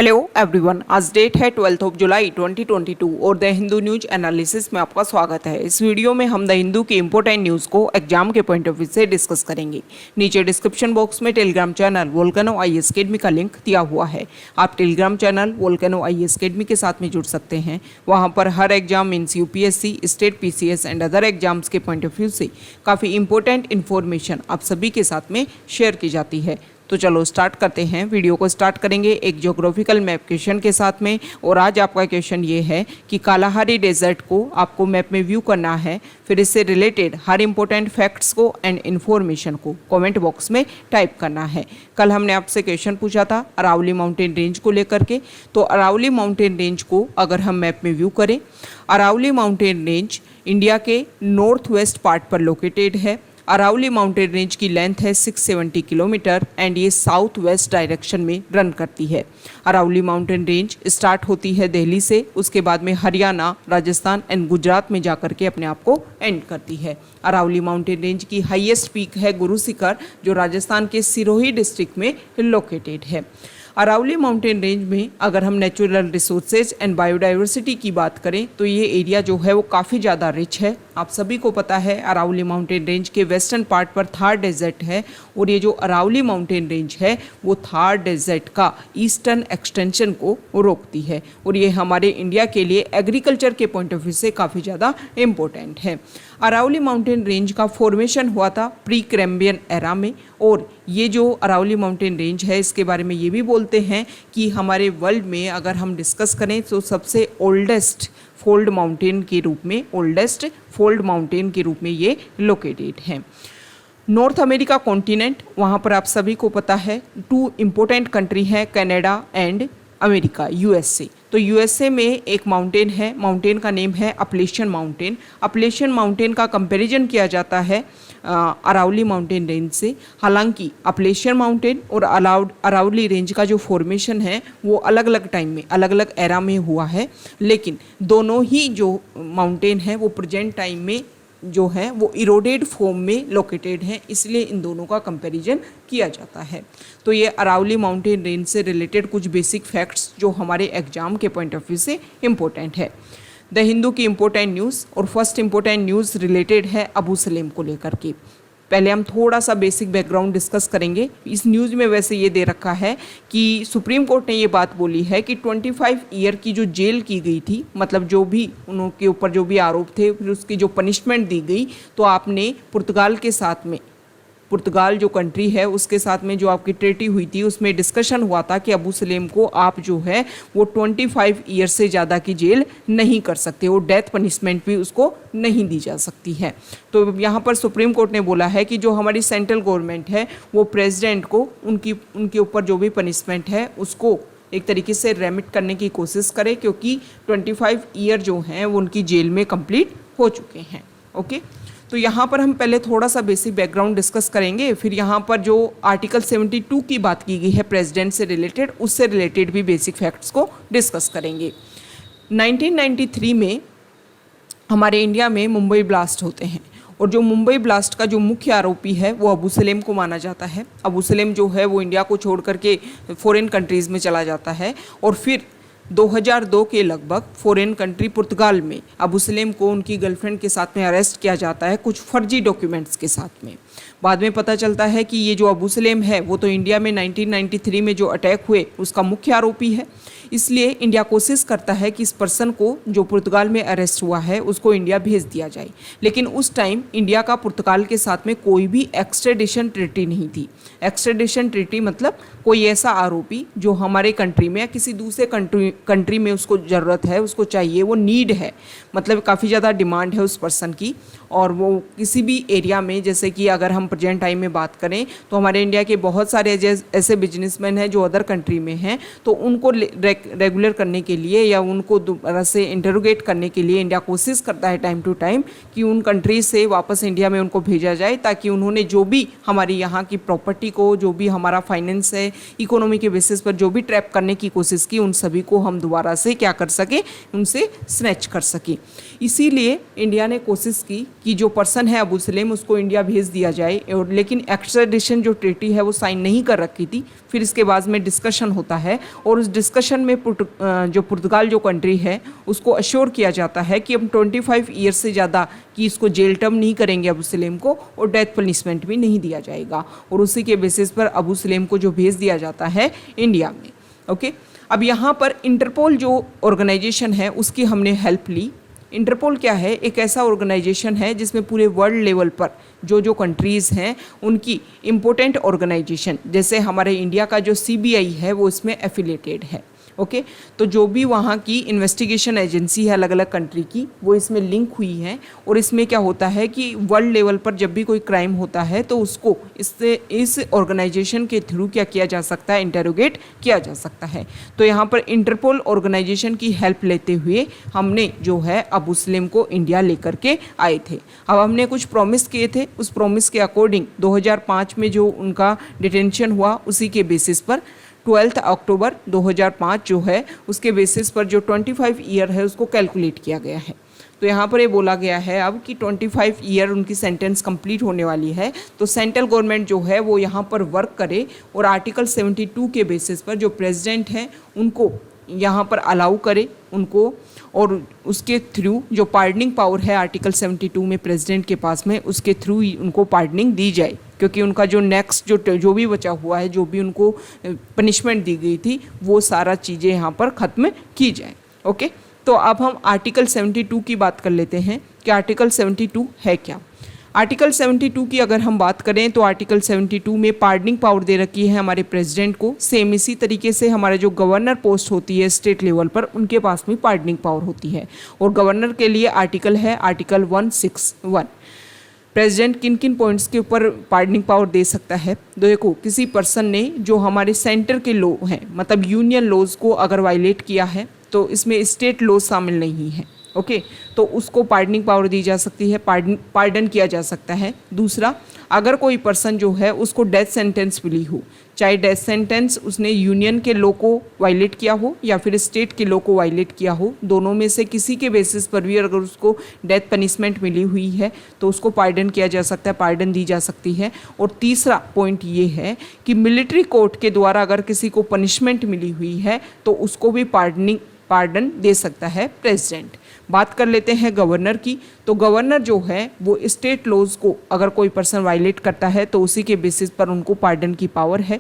Hello everyone, आज date है 12 जुलाई 2022 और द हिंदू न्यूज एनालिसिस में आपका स्वागत है। इस वीडियो में हम द हिंदू की इंपॉर्टेंट न्यूज़ को एग्जाम के पॉइंट ऑफ व्यू से डिस्कस करेंगे। नीचे डिस्क्रिप्शन बॉक्स में Telegram channel Volcano IAS Academy का लिंक दिया हुआ है। आप Telegram channel Volcano IAS Academy के साथ में जुड़ सकते हैं। वहाँ पर हर exam means UPSC, state PCS and other exams के पॉइंट ऑफ व्यू से काफ़ी इंपॉर्टेंट इन्फॉर्मेशन आप सभी के साथ में शेयर की जाती है। तो चलो स्टार्ट करते हैं। वीडियो को स्टार्ट करेंगे एक ज्योग्राफिकल मैप क्वेश्चन के साथ में। और आज आपका क्वेश्चन ये है कि कालाहारी डेजर्ट को आपको मैप में व्यू करना है, फिर इससे रिलेटेड हर इंपॉर्टेंट फैक्ट्स को एंड इन्फॉर्मेशन को कमेंट बॉक्स में टाइप करना है। कल हमने आपसे क्वेश्चन पूछा था अरावली माउंटेन रेंज को लेकर के। तो अरावली माउंटेन रेंज को अगर हम मैप में व्यू करें, अरावली माउंटेन रेंज इंडिया के नॉर्थ वेस्ट पार्ट पर लोकेटेड है। अरावली माउंटेन रेंज की लेंथ है 670 किलोमीटर एंड ये साउथ वेस्ट डायरेक्शन में रन करती है। अरावली माउंटेन रेंज स्टार्ट होती है दिल्ली से, उसके बाद में हरियाणा, राजस्थान एंड गुजरात में जाकर के अपने आप को एंड करती है। अरावली माउंटेन रेंज की हाईएस्ट पीक है गुरु शिखर, जो राजस्थान के सिरोही डिस्ट्रिक्ट में लोकेटेड है। अरावली माउंटेन रेंज में अगर हम नेचुरल रिसोर्सेज एंड बायोडाइवर्सिटी की बात करें तो ये एरिया जो है वो काफ़ी ज़्यादा रिच है। आप सभी को पता है अरावली माउंटेन रेंज के वेस्टर्न पार्ट पर थार डेजर्ट है और ये जो अरावली माउंटेन रेंज है वो थार डेजर्ट का ईस्टर्न एक्सटेंशन को रोकती है और ये हमारे इंडिया के लिए एग्रीकल्चर के पॉइंट ऑफ व्यू से काफ़ी ज़्यादा इम्पोर्टेंट है। अरावली माउंटेन रेंज का फॉर्मेशन हुआ था प्री कैम्ब्रियन एरा में और ये जो अरावली माउंटेन रेंज है इसके बारे में ये भी बोलते हैं कि हमारे वर्ल्ड में अगर हम डिस्कस करें तो सबसे ओल्डेस्ट फोल्ड माउंटेन के रूप में ये लोकेटेड है। नॉर्थ अमेरिका कॉन्टिनेंट, वहाँ पर आप सभी को पता है टू इम्पोर्टेंट कंट्री हैं कनाडा एंड अमेरिका, यूएसए। तो यूएसए में एक माउंटेन है, माउंटेन का नेम है अपलेशियन माउंटेन। अपलेशियन माउंटेन का कंपैरिजन किया जाता है अरावली माउंटेन रेंज से। हालांकि अपलेशियन माउंटेन और अरावली रेंज का जो फॉर्मेशन है वो अलग अलग टाइम में, अलग अलग एरा में हुआ है, लेकिन दोनों ही जो माउंटेन है वो प्रेजेंट टाइम में जो है वो इरोडेड फॉर्म में लोकेटेड हैं, इसलिए इन दोनों का कंपैरिजन किया जाता है। तो ये अरावली माउंटेन रेंज से रिलेटेड कुछ बेसिक फैक्ट्स जो हमारे एग्जाम के पॉइंट ऑफ व्यू से इम्पोर्टेंट है। द हिंदू की इम्पोर्टेंट न्यूज़ और फर्स्ट इम्पोर्टेंट न्यूज़ रिलेटेड है अबू सलेम को लेकर के। पहले हम थोड़ा सा बेसिक बैकग्राउंड डिस्कस करेंगे। इस न्यूज़ में वैसे ये दे रखा है कि सुप्रीम कोर्ट ने ये बात बोली है कि 25 ईयर की जो जेल की गई थी, मतलब जो भी उनके ऊपर जो भी आरोप थे फिर उसकी जो पनिशमेंट दी गई, तो आपने पुर्तगाल के साथ में, पुर्तगाल जो कंट्री है उसके साथ में जो आपकी ट्रीटी हुई थी उसमें डिस्कशन हुआ था कि अबू सलेम को आप जो है वो 25 ईयर से ज़्यादा की जेल नहीं कर सकते, वो डेथ पनिशमेंट भी उसको नहीं दी जा सकती है। तो यहाँ पर सुप्रीम कोर्ट ने बोला है कि जो हमारी सेंट्रल गवर्नमेंट है वो प्रेसिडेंट को उनके ऊपर जो भी पनिशमेंट है उसको एक तरीके से रेमिट करने की कोशिश करे, क्योंकि 25 ईयर जो हैं वो उनकी जेल में कंप्लीट हो चुके हैं। ओके, तो यहाँ पर हम पहले थोड़ा सा बेसिक बैकग्राउंड डिस्कस करेंगे, फिर यहाँ पर जो आर्टिकल 72 की बात की गई है प्रेसिडेंट से रिलेटेड, उससे रिलेटेड भी बेसिक फैक्ट्स को डिस्कस करेंगे। 1993 में हमारे इंडिया में मुंबई ब्लास्ट होते हैं और जो मुंबई ब्लास्ट का जो मुख्य आरोपी है वो अबू सलेम को माना जाता है। अबू सलेम जो है वो इंडिया को छोड़ करके फॉरेन कंट्रीज़ में चला जाता है और फिर 2002 के लगभग फॉरेन कंट्री पुर्तगाल में अबू सलेम को उनकी गर्लफ्रेंड के साथ में अरेस्ट किया जाता है कुछ फर्जी डॉक्यूमेंट्स के साथ में। बाद में पता चलता है कि ये जो अबू सलेम है वो तो इंडिया में 1993 में जो अटैक हुए उसका मुख्य आरोपी है, इसलिए इंडिया कोशिश करता है कि इस पर्सन को जो पुर्तगाल में अरेस्ट हुआ है उसको इंडिया भेज दिया जाए। लेकिन उस टाइम इंडिया का पुर्तगाल के साथ में कोई भी एक्सट्रेडिशन ट्रीटी नहीं थी। एक्सट्रेडिशन ट्रीटी मतलब कोई ऐसा आरोपी जो हमारे कंट्री में या किसी दूसरे कंट्री में उसको ज़रूरत है, उसको चाहिए, वो नीड है, मतलब काफ़ी ज़्यादा डिमांड है उस पर्सन की, और वो किसी भी एरिया में, जैसे कि अगर हम प्रेजेंट टाइम में बात करें तो हमारे इंडिया के बहुत सारे ऐसे बिजनेसमैन हैं जो अदर कंट्री में हैं, तो उनको रेगुलर करने के लिए या उनको दोबारा से इंटरोगेट करने के लिए इंडिया कोशिश करता है टाइम टू टाइम कि उन कंट्री से वापस इंडिया में उनको भेजा जाए, ताकि उन्होंने जो भी हमारी यहाँ की प्रॉपर्टी को, जो भी हमारा फाइनेंस है, इकोनॉमी के बेसिस पर जो भी ट्रैप करने की कोशिश की, उन सभी को हम दोबारा से क्या कर सके, उनसे स्नैच कर सके। इसीलिए इंडिया ने कोशिश की कि जो पर्सन है अबू सलेम उसको इंडिया भेज दिया दिया जाए, और लेकिन एक्स्ट्राडिशन जो ट्रीटी है वो साइन नहीं कर रखी थी। फिर इसके बाद में डिस्कशन होता है और उस डिस्कशन में जो पुर्तगाल जो कंट्री है उसको अश्योर किया जाता है कि हम 25 ईयर से ज़्यादा कि इसको जेल टर्म नहीं करेंगे अबू सलेम को, और डेथ पनिशमेंट भी नहीं दिया जाएगा, और उसी के बेसिस पर अबू सलेम को जो भेज दिया जाता है इंडिया में। ओके, अब यहाँ पर इंटरपोल जो ऑर्गेनाइजेशन है उसकी हमने हेल्प ली। इंटरपोल क्या है? एक ऐसा ऑर्गेनाइजेशन है जिसमें पूरे वर्ल्ड लेवल पर जो कंट्रीज़ हैं उनकी इम्पोर्टेंट ऑर्गेनाइजेशन, जैसे हमारे इंडिया का जो CBI है वो इसमें एफिलेटेड है। ओके, तो जो भी वहाँ की इन्वेस्टिगेशन एजेंसी है अलग अलग कंट्री की वो इसमें लिंक हुई है, और इसमें क्या होता है कि वर्ल्ड लेवल पर जब भी कोई क्राइम होता है तो उसको इस ऑर्गेनाइजेशन के थ्रू क्या किया जा सकता है? इंटेरोगेट किया जा सकता है। तो यहाँ पर इंटरपोल ऑर्गेनाइजेशन की हेल्प लेते हुए हमने जो है अबू सलेम को इंडिया लेकर के आए थे। अब हमने कुछ प्रॉमिस किए थे, उस प्रॉमिस के अकॉर्डिंग 2005 में जो उनका डिटेंशन हुआ उसी के बेसिस पर 12 अक्टूबर 2005 जो है उसके बेसिस पर जो 25 ईयर है उसको कैलकुलेट किया गया है। तो यहाँ पर ये बोला गया है अब कि 25 ईयर उनकी सेंटेंस कंप्लीट होने वाली है, तो सेंट्रल गवर्नमेंट जो है वो यहाँ पर वर्क करे और आर्टिकल 72 के बेसिस पर जो प्रेसिडेंट हैं उनको यहाँ पर अलाउ करे उनको, और उसके थ्रू जो पार्डनिंग पावर है आर्टिकल 72 में प्रेसिडेंट के पास में, उसके थ्रू ही उनको पार्डनिंग दी जाए, क्योंकि उनका जो नेक्स्ट जो भी बचा हुआ है, जो भी उनको पनिशमेंट दी गई थी वो सारा चीज़ें यहाँ पर ख़त्म की जाए। ओके, तो अब हम आर्टिकल 72 की बात कर लेते हैं कि आर्टिकल 72 है क्या। आर्टिकल 72 की अगर हम बात करें तो आर्टिकल 72 में पार्डनिंग पावर दे रखी है हमारे प्रेसिडेंट को। सेम इसी तरीके से हमारे जो गवर्नर पोस्ट होती है स्टेट लेवल पर उनके पास में पार्डनिंग पावर होती है, और गवर्नर के लिए आर्टिकल है आर्टिकल 161। प्रेसिडेंट किन किन पॉइंट्स के ऊपर पार्डनिंग पावर दे सकता है? तो देखो, किसी पर्सन ने जो हमारे सेंटर के लॉ हैं मतलब यूनियन लॉज को अगर वायलेट किया है तो इसमें स्टेट लॉ शामिल नहीं है। ओके, तो उसको पार्डनिंग पावर दी जा सकती है, पार्डन किया जा सकता है। दूसरा, अगर कोई पर्सन जो है उसको डेथ सेंटेंस मिली हो, चाहे डेथ सेंटेंस उसने यूनियन के लॉ को वायलेट किया हो या फिर स्टेट के लॉ को वायलेट किया हो, दोनों में से किसी के बेसिस पर भी अगर उसको डेथ पनिशमेंट मिली हुई है तो उसको पार्डन किया जा सकता है, पार्डन दी जा सकती है। और तीसरा पॉइंट ये है कि मिलिट्री कोर्ट के द्वारा अगर किसी को पनिशमेंट मिली हुई है तो उसको भी पार्डन दे सकता है प्रेसिडेंट। बात कर लेते हैं गवर्नर की, तो गवर्नर जो है वो स्टेट लॉज को अगर कोई पर्सन वायलेट करता है तो उसी के बेसिस पर उनको पार्डन की पावर है।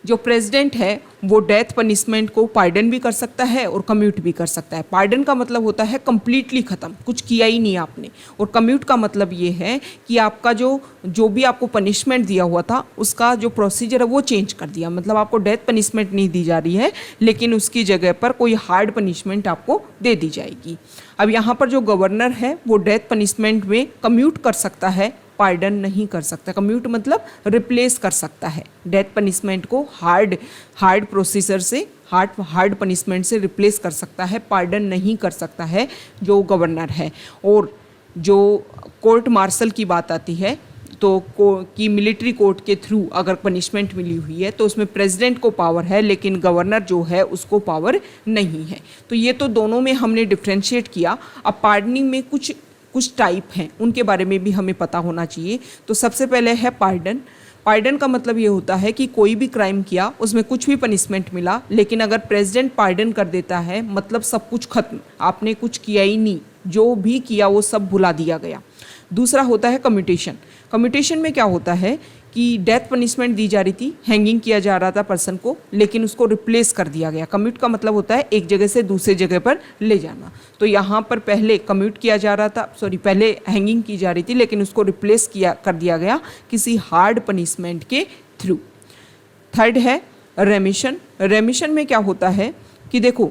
जो प्रेसिडेंट है वो डेथ पनिशमेंट को पार्डन भी कर सकता है और कम्यूट भी कर सकता है। पार्डन का मतलब होता है कम्प्लीटली ख़त्म, कुछ किया ही नहीं आपने, और कम्यूट का मतलब ये है कि आपका जो भी आपको पनिशमेंट दिया हुआ था उसका जो प्रोसीजर है वो चेंज कर दिया, मतलब आपको डेथ पनिशमेंट नहीं दी जा रही है लेकिन उसकी जगह पर कोई हार्ड पनिशमेंट आपको दे दी जाएगी। अब यहाँ पर जो गवर्नर है वो डेथ पनिशमेंट में कम्यूट कर सकता है, पार्डन नहीं कर सकता। कम्यूट मतलब रिप्लेस कर सकता है, डेथ पनिशमेंट को हार्ड प्रोसीजर से हार्ड पनिशमेंट से रिप्लेस कर सकता है, पार्डन नहीं कर सकता है जो गवर्नर है। और जो कोर्ट मार्शल की बात आती है तो कि मिलिट्री कोर्ट के थ्रू अगर पनिशमेंट मिली हुई है तो उसमें प्रेसिडेंट को पावर है लेकिन गवर्नर जो है उसको पावर नहीं है। तो ये तो दोनों में हमने डिफ्रेंशिएट किया। अब पार्डनिंग में कुछ टाइप हैं, उनके बारे में भी हमें पता होना चाहिए। तो सबसे पहले है पार्डन। पार्डन का मतलब ये होता है कि कोई भी क्राइम किया उसमें कुछ भी पनिशमेंट मिला लेकिन अगर प्रेसिडेंट पार्डन कर देता है मतलब सब कुछ खत्म, आपने कुछ किया ही नहीं, जो भी किया वो सब भुला दिया गया। दूसरा होता है कम्यूटेशन। कम्यूटेशन में क्या होता है कि डेथ पनिशमेंट दी जा रही थी, हैंगिंग किया जा रहा था पर्सन को, लेकिन उसको रिप्लेस कर दिया गया। कम्यूट का मतलब होता है एक जगह से दूसरे जगह पर ले जाना। तो यहाँ पर पहले कम्यूट किया जा रहा था, पहले हैंगिंग की जा रही थी लेकिन उसको रिप्लेस कर दिया गया किसी हार्ड पनिशमेंट के थ्रू। थर्ड है रेमिशन। रेमिशन में क्या होता है कि देखो,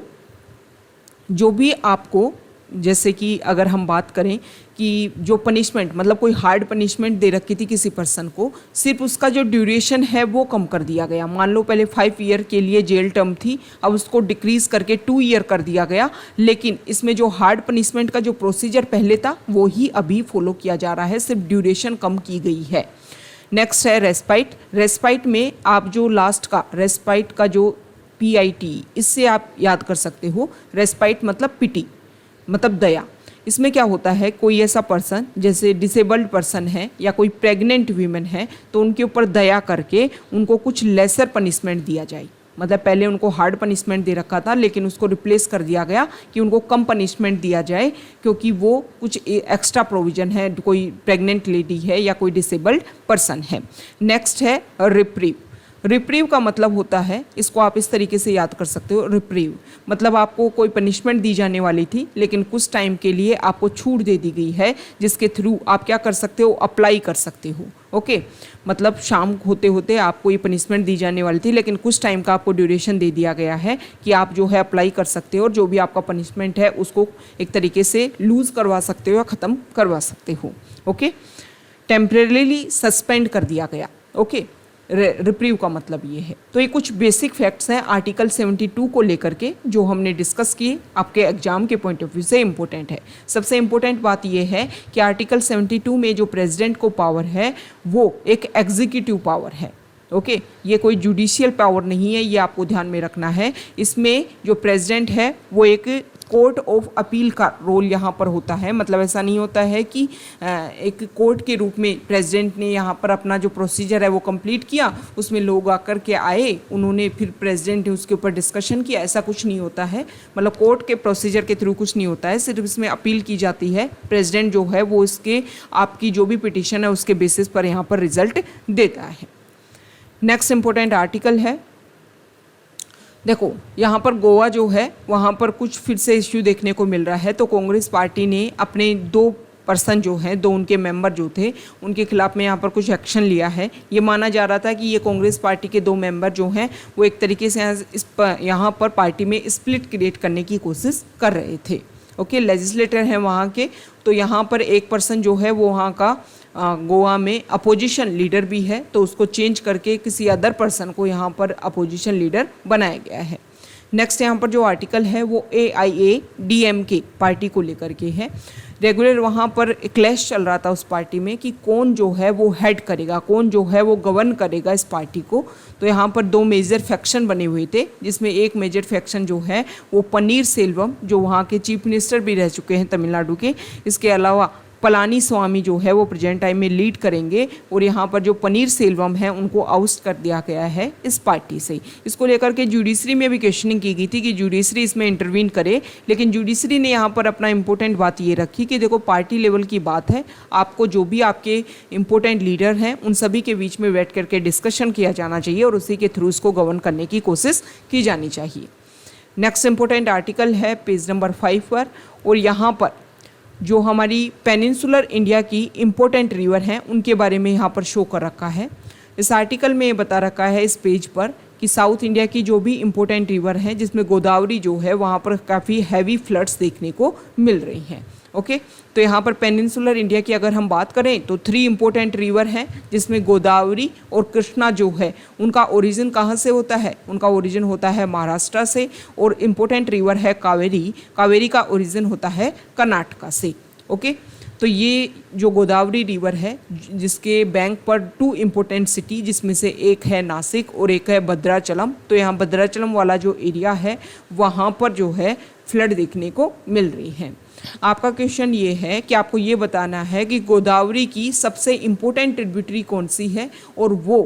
जो भी आपको, जैसे कि अगर हम बात करें कि जो पनिशमेंट मतलब कोई हार्ड पनिशमेंट दे रखी थी किसी पर्सन को, सिर्फ उसका जो ड्यूरेशन है वो कम कर दिया गया। मान लो पहले 5 ईयर के लिए जेल टर्म थी, अब उसको डिक्रीज करके 2 ईयर कर दिया गया, लेकिन इसमें जो हार्ड पनिशमेंट का जो प्रोसीजर पहले था वो ही अभी फॉलो किया जा रहा है, सिर्फ ड्यूरेशन कम की गई है। नेक्स्ट है रेस्पाइट। रेस्पाइट में आप जो लास्ट का रेस्पाइट का जो PIT, इससे आप याद कर सकते हो। रेस्पाइट मतलब पिटी, मतलब दया। इसमें क्या होता है, कोई ऐसा पर्सन जैसे डिसेबल्ड पर्सन है या कोई प्रेग्नेंट वीमेन है तो उनके ऊपर दया करके उनको कुछ लेसर पनिशमेंट दिया जाए। मतलब पहले उनको हार्ड पनिशमेंट दे रखा था लेकिन उसको रिप्लेस कर दिया गया कि उनको कम पनिशमेंट दिया जाए, क्योंकि वो कुछ एक्स्ट्रा प्रोविजन है, कोई प्रेग्नेंट लेडी है या कोई डिसेबल्ड पर्सन है। नेक्स्ट है रिप्रीव। रिप्रीव का मतलब होता है, इसको आप इस तरीके से याद कर सकते हो, रिप्रीव मतलब आपको कोई पनिशमेंट दी जाने वाली थी लेकिन कुछ टाइम के लिए आपको छूट दे दी गई है, जिसके थ्रू आप क्या कर सकते हो, अप्लाई कर सकते हो। ओके मतलब शाम होते होते आपको ये पनिशमेंट दी जाने वाली थी लेकिन कुछ टाइम का आपको ड्यूरेशन दे दिया गया है कि आप जो है अप्लाई कर सकते हो और जो भी आपका पनिशमेंट है उसको एक तरीके से लूज़ करवा सकते हो या ख़त्म करवा सकते हो। ओके टेम्परेरीली सस्पेंड कर दिया गया। ओके रिप्रीव का मतलब ये है। तो ये कुछ बेसिक फैक्ट्स हैं आर्टिकल 72 को लेकर के जो हमने डिस्कस किए, आपके एग्जाम के पॉइंट ऑफ व्यू से इम्पोर्टेंट है। सबसे इम्पोर्टेंट बात ये है कि आर्टिकल 72 में जो प्रेसिडेंट को पावर है वो एक एग्जीक्यूटिव पावर है। ओके ये कोई जुडिशियल पावर नहीं है, ये आपको ध्यान में रखना है। इसमें जो प्रेसिडेंट है वो एक कोर्ट ऑफ अपील का रोल यहाँ पर होता है। मतलब ऐसा नहीं होता है कि एक कोर्ट के रूप में प्रेसिडेंट ने यहाँ पर अपना जो प्रोसीजर है वो कंप्लीट किया, उसमें लोग आकर के आए, उन्होंने फिर प्रेसिडेंट ने उसके ऊपर डिस्कशन किया, ऐसा कुछ नहीं होता है। मतलब कोर्ट के प्रोसीजर के थ्रू कुछ नहीं होता है, सिर्फ इसमें अपील की जाती है। प्रेसिडेंट जो है वो इसके आपकी जो भी पिटिशन है उसके बेसिस पर यहाँ पर रिजल्ट देता है। नेक्स्ट इंपॉर्टेंट आर्टिकल है, देखो यहाँ पर गोवा जो है वहाँ पर कुछ फिर से इश्यू देखने को मिल रहा है। तो कांग्रेस पार्टी ने अपने 2 पर्सन जो हैं, 2 उनके मेंबर जो थे, उनके खिलाफ में यहाँ पर कुछ एक्शन लिया है। ये माना जा रहा था कि ये कांग्रेस पार्टी के 2 मेंबर जो हैं वो एक तरीके से यहाँ पर पार्टी में स्प्लिट क्रिएट करने की कोशिश कर रहे थे। ओके लेजिस्लेटर हैं वहाँ के, तो यहाँ पर एक पर्सन जो है वो वहाँ का गोवा में अपोजिशन लीडर भी है, तो उसको चेंज करके किसी अदर पर्सन को यहाँ पर अपोजिशन लीडर बनाया गया है। नेक्स्ट यहाँ पर जो आर्टिकल है वो AIADMK पार्टी को लेकर के है। रेगुलर वहाँ पर क्लैश चल रहा था उस पार्टी में कि कौन जो है वो हेड करेगा, कौन जो है वो गवर्न करेगा इस पार्टी को। तो यहाँ पर 2 मेजर फैक्शन बने हुए थे, जिसमें एक मेजर फैक्शन जो है वो पनीर सेल्वम जो वहाँ के चीफ मिनिस्टर भी रह चुके हैं तमिलनाडु के, इसके अलावा पलानी स्वामी जो है वो प्रेजेंट टाइम में लीड करेंगे। और यहाँ पर जो पनीर सेल्वम है उनको आउस्ट कर दिया गया है इस पार्टी से। इसको लेकर के जुडिशरी में भी क्वेश्चनिंग की गई थी कि जुडिशरी इसमें इंटरवीन करे, लेकिन जुडिशरी ने यहाँ पर अपना इंपॉर्टेंट बात ये रखी कि देखो पार्टी लेवल की बात है, आपको जो भी आपके इंपॉर्टेंट लीडर हैं उन सभी के बीच में बैठ करके डिस्कशन किया जाना चाहिए और उसी के थ्रू इसको गवर्न करने की कोशिश की जानी चाहिए। नेक्स्ट इंपॉर्टेंट आर्टिकल है पेज नंबर 5 पर, और यहाँ पर जो हमारी पेनिनसुलर इंडिया की इम्पोर्टेंट रिवर हैं उनके बारे में यहाँ पर शो कर रखा है। इस आर्टिकल में ये बता रखा है इस पेज पर कि साउथ इंडिया की जो भी इम्पोर्टेंट रिवर हैं, जिसमें गोदावरी जो है वहाँ पर काफ़ी हैवी फ्लड्स देखने को मिल रही हैं। ओके तो यहाँ पर पेनिनसुलर इंडिया की अगर हम बात करें तो 3 इम्पोर्टेंट रिवर हैं, जिसमें गोदावरी और कृष्णा जो है उनका ओरिजिन कहाँ से होता है, उनका ओरिजिन होता है महाराष्ट्र से, और इम्पोर्टेंट रिवर है कावेरी, कावेरी का ओरिजिन होता है कर्नाटका से। ओके तो ये जो गोदावरी रिवर है जिसके बैंक पर 2 इम्पोर्टेंट सिटी, जिसमें से एक है नासिक और एक है भद्राचलम। तो यहाँ भद्राचलम वाला जो एरिया है वहाँ पर जो है फ्लड देखने को मिल रही है। आपका क्वेश्चन ये है कि आपको ये बताना है कि गोदावरी की सबसे इम्पोर्टेंट ट्रिब्यूटरी कौन सी है, और वो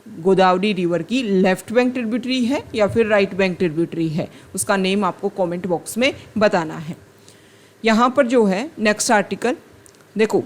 गोदावरी रिवर की लेफ्ट बैंक ट्रिब्यूटरी है या फिर राइट बैंक ट्रिब्यूटरी है, उसका नेम आपको कमेंट बॉक्स में बताना है। यहाँ पर जो है नेक्स्ट आर्टिकल देखो,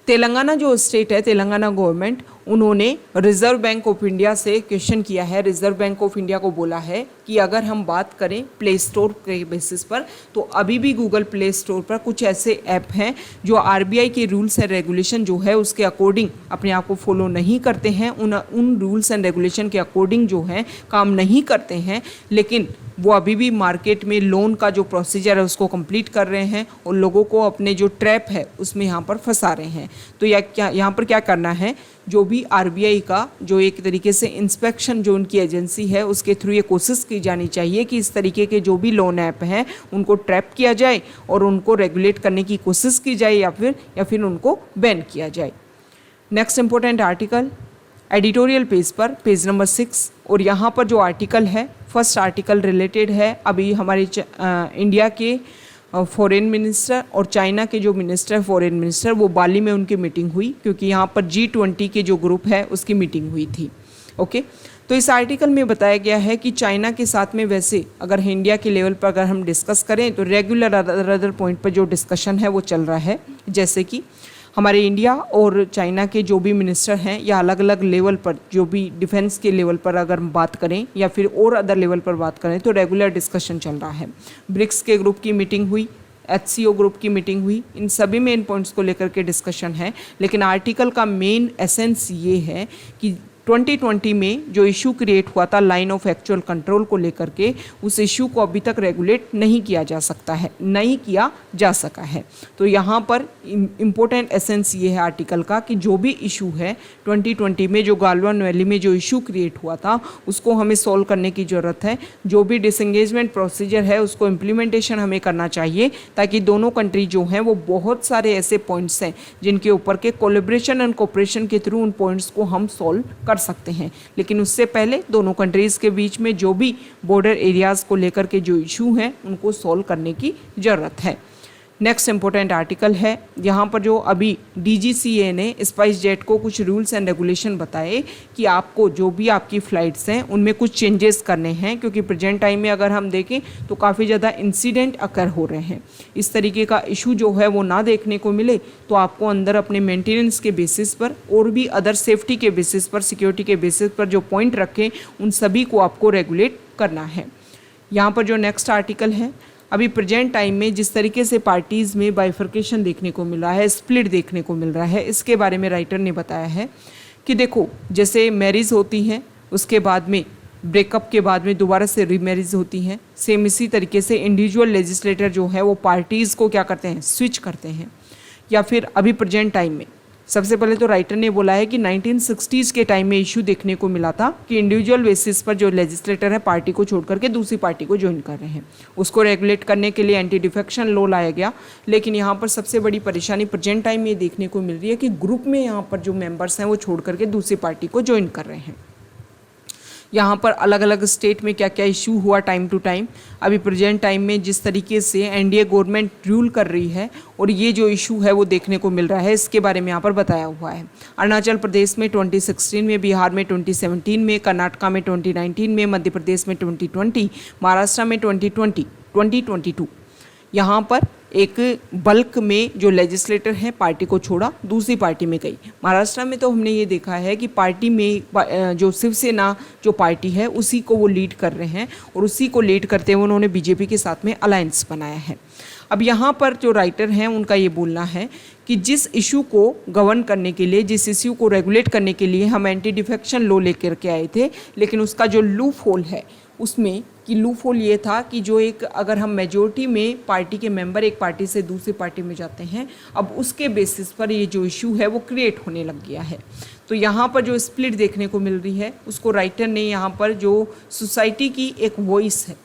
तेलंगाना जो स्टेट है, तेलंगाना गवर्नमेंट, उन्होंने रिजर्व बैंक ऑफ इंडिया से क्वेश्चन किया है। रिजर्व बैंक ऑफ इंडिया को बोला है कि अगर हम बात करें प्ले स्टोर के बेसिस पर, तो अभी भी गूगल प्ले स्टोर पर कुछ ऐसे ऐप हैं जो आरबीआई के रूल्स एंड रेगुलेशन जो है उसके अकॉर्डिंग अपने आप को फॉलो नहीं करते हैं, उन रूल्स एंड रेगुलेशन के अकॉर्डिंग जो है काम नहीं करते हैं, लेकिन वो अभी भी मार्केट में लोन का जो प्रोसीजर है उसको कंप्लीट कर रहे हैं और लोगों को अपने जो ट्रैप है उसमें यहाँ पर फंसा रहे हैं। तो यहाँ पर क्या करना है, जो भी आरबीआई का जो एक तरीके से इंस्पेक्शन जो उनकी एजेंसी है उसके थ्रू ये कोशिश की जानी चाहिए कि इस तरीके के जो भी लोन ऐप हैं उनको ट्रैप किया जाए और उनको रेगुलेट करने की कोशिश की जाए या फिर उनको बैन किया जाए। Next important article, editorial page पर पेज नंबर 6। और यहाँ पर जो आर्टिकल है, फर्स्ट आर्टिकल रिलेटेड है अभी हमारे इंडिया के फॉरेन मिनिस्टर और चाइना के जो मिनिस्टर फॉरेन मिनिस्टर, वो बाली में उनकी मीटिंग हुई, क्योंकि यहाँ पर G20 के जो ग्रुप है उसकी मीटिंग हुई थी। ओके, तो इस आर्टिकल में बताया गया है कि चाइना के साथ में वैसे अगर इंडिया के लेवल पर अगर हम डिस्कस करें तो रेगुलर अदर पॉइंट पर जो डिस्कशन है वो चल रहा है, जैसे कि हमारे इंडिया और चाइना के जो भी मिनिस्टर हैं या अलग अलग लेवल पर जो भी डिफेंस के लेवल पर अगर हम बात करें या फिर और अदर लेवल पर बात करें तो रेगुलर डिस्कशन चल रहा है। ब्रिक्स के ग्रुप की मीटिंग हुई, HCO ग्रुप की मीटिंग हुई, इन सभी मेन पॉइंट्स को लेकर के डिस्कशन है। लेकिन आर्टिकल का मेन एसेंस ये है कि 2020 में जो इशू क्रिएट हुआ था लाइन ऑफ एक्चुअल कंट्रोल को लेकर के, उस इशू को अभी तक रेगुलेट नहीं किया जा सकता है, नहीं किया जा सका है। तो यहाँ पर इम्पोर्टेंट एसेंस ये है आर्टिकल का कि जो भी इशू है 2020 में जो गालवान वैली में जो इशू क्रिएट हुआ था उसको हमें सॉल्व करने की ज़रूरत है। जो भी डिसंगेजमेंट प्रोसीजर है उसको इम्प्लीमेंटेशन हमें करना चाहिए, ताकि दोनों कंट्री जो हैं वो बहुत सारे ऐसे पॉइंट्स हैं जिनके ऊपर के कोलेब्रेशन एंड कोऑपरेशन के थ्रू उन पॉइंट्स को हम सॉल्व कर सकते हैं। लेकिन उससे पहले दोनों कंट्रीज़ के बीच में जो भी बॉर्डर एरियाज़ को लेकर के जो इशू हैं उनको सॉल्व करने की ज़रूरत है। नेक्स्ट इंपॉर्टेंट आर्टिकल है, यहाँ पर जो अभी DGCA ने स्पाइस जेट को कुछ रूल्स एंड रेगुलेशन बताए कि आपको जो भी आपकी फ़्लाइट्स हैं उनमें कुछ चेंजेस करने हैं, क्योंकि प्रेजेंट टाइम में अगर हम देखें तो काफ़ी ज़्यादा इंसिडेंट अकर हो रहे हैं। इस तरीके का इशू जो है वो ना देखने को मिले तो आपको अंदर अपने मेंटेनेंस के बेसिस पर और भी अदर सेफ्टी के बेसिस पर, सिक्योरिटी के बेसिस पर जो पॉइंट रखें उन सभी को आपको रेगुलेट करना है। यहाँ पर जो नेक्स्ट आर्टिकल है, अभी प्रेजेंट टाइम में जिस तरीके से पार्टीज़ में बाइफर्केशन देखने को मिल रहा है, स्प्लिट देखने को मिल रहा है, इसके बारे में राइटर ने बताया है कि देखो जैसे मैरिज होती हैं उसके बाद में ब्रेकअप के बाद में दोबारा से रीमैरिज होती हैं, सेम इसी तरीके से इंडिविजुअल लेजिस्लेटर जो है वो पार्टीज़ को क्या करते हैं, स्विच करते हैं। या फिर अभी प्रेजेंट टाइम में सबसे पहले तो राइटर ने बोला है कि 1960s के टाइम में इशू देखने को मिला था कि इंडिविजुअल बेसिस पर जो लेजिस्लेटर है पार्टी को छोड़ करके दूसरी पार्टी को ज्वाइन कर रहे हैं, उसको रेगुलेट करने के लिए एंटी डिफेक्शन लॉ लाया गया। लेकिन यहाँ पर सबसे बड़ी परेशानी प्रेजेंट टाइम में देखने को मिल रही है कि ग्रुप में यहाँ पर जो मेंबर्स हैं वो छोड़ करके दूसरी पार्टी को ज्वाइन कर रहे हैं। यहाँ पर अलग अलग स्टेट में क्या क्या इशू हुआ टाइम टू टाइम, अभी प्रेजेंट टाइम में जिस तरीके से NDA गवर्नमेंट रूल कर रही है और ये जो इशू है वो देखने को मिल रहा है, इसके बारे में यहाँ पर बताया हुआ है। अरुणाचल प्रदेश में 2016 में, बिहार में 2017 में, कर्नाटका में 2019 में, मध्य प्रदेश में 2020, महाराष्ट्र में 2022 यहाँ पर एक बल्क में जो लेजिस्लेटर हैं पार्टी को छोड़ा दूसरी पार्टी में गई। महाराष्ट्र में तो हमने ये देखा है कि पार्टी में जो शिवसेना जो पार्टी है उसी को वो लीड कर रहे हैं और उसी को लीड करते हुए उन्होंने BJP के साथ में अलायंस बनाया है। अब यहाँ पर जो राइटर हैं उनका ये बोलना है कि जिस इशू को गवर्न करने के लिए, जिस इशू को रेगुलेट करने के लिए हम एंटी डिफेक्शन लॉ लेकर के आए थे, लेकिन उसका जो लूप होल है उसमें कि लूप होल ये था कि जो एक अगर हम मेजोरिटी में पार्टी के मेंबर एक पार्टी से दूसरी पार्टी में जाते हैं, अब उसके बेसिस पर ये जो इशू है वो क्रिएट होने लग गया है। तो यहाँ पर जो स्प्लिट देखने को मिल रही है उसको राइटर ने यहाँ पर जो सोसाइटी की एक वॉइस है